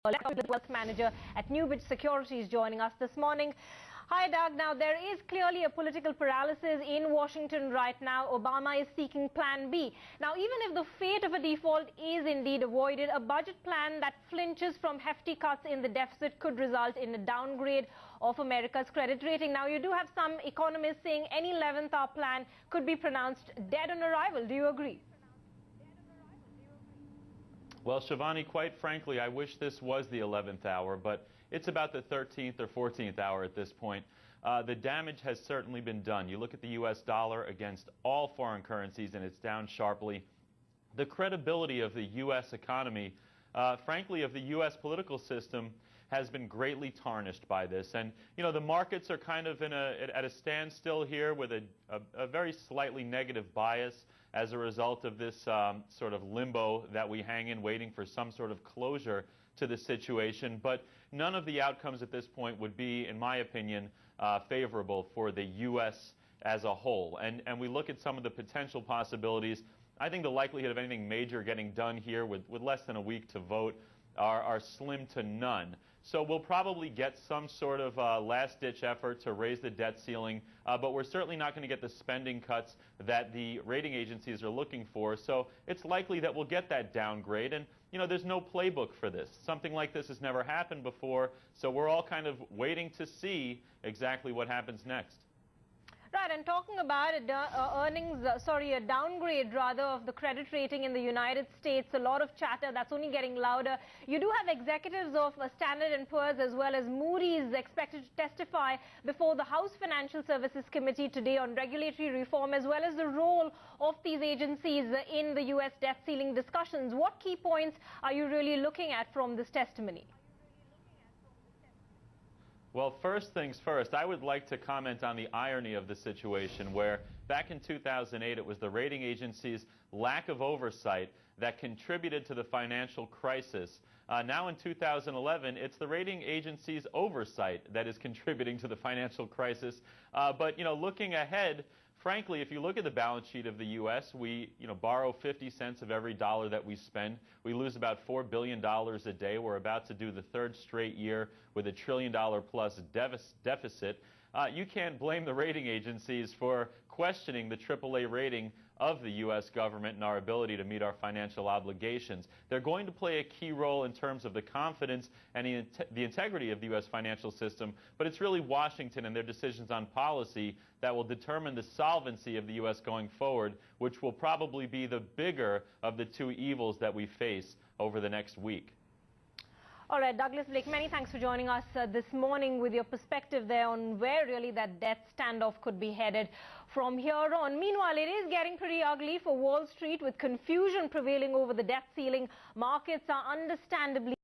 Wealth Manager at Newbridge Securities, joining us this morning. Hi, Doug. Now, there is clearly a political paralysis in Washington right now. Obama is seeking Plan B. Now, even if the fate of a default is indeed avoided, a budget plan that flinches from hefty cuts in the deficit could result in a downgrade of America's credit rating. Now, you do have some economists saying any 11th hour plan could be pronounced dead on arrival. Do you agree? Well, Shivani, quite frankly, I wish this was the 11th hour, but it's about the 13th or 14th hour at this point. The damage has certainly been done. You look at the U.S. dollar against all foreign currencies, and it's down sharply. The credibility of the U.S. economy, frankly, of the U.S. political system, has been greatly tarnished by this. And, you know, the markets are kind of at a standstill here with a very slightly negative bias as a result of this sort of limbo that we hang in, waiting for some sort of closure to the situation. But none of the outcomes at this point would be, in my opinion, favorable for the U.S. as a whole. And we look at some of the potential possibilities. I think the likelihood of anything major getting done here with less than a week to vote are slim to none. So we'll probably get some sort of last-ditch effort to raise the debt ceiling, but we're certainly not going to get the spending cuts that the rating agencies are looking for. So it's likely that we'll get that downgrade. And, you know, there's no playbook for this. Something like this has never happened before, so we're all kind of waiting to see exactly what happens next. Right, and talking about a downgrade rather of the credit rating in the United States, a lot of chatter that's only getting louder. You do have executives of Standard & Poor's as well as Moody's expected to testify before the House Financial Services Committee today on regulatory reform as well as the role of these agencies in the U.S. debt ceiling discussions. What key points are you really looking at from this testimony? Well, first things first, I would like to comment on the irony of the situation where back in 2008 it was the rating agencies' lack of oversight that contributed to the financial crisis. Now in 2011, it's the rating agencies' oversight that is contributing to the financial crisis. But, you know, looking ahead, frankly, if you look at the balance sheet of the U.S., we borrow 50 cents of every dollar that we spend. We lose about $4 billion a day. We're about to do the third straight year with a $1 trillion-plus deficit. You can't blame the rating agencies for questioning the AAA rating of the U.S. government and our ability to meet our financial obligations. They're going to play a key role in terms of the confidence and the integrity of the U.S. financial system, but it's really Washington and their decisions on policy that will determine the solvency of the U.S. going forward, which will probably be the bigger of the two evils that we face over the next week. All right, Douglas Blake, many thanks for joining us this morning with your perspective there on where really that debt standoff could be headed from here on. Meanwhile, it is getting pretty ugly for Wall Street with confusion prevailing over the debt ceiling. Markets are understandably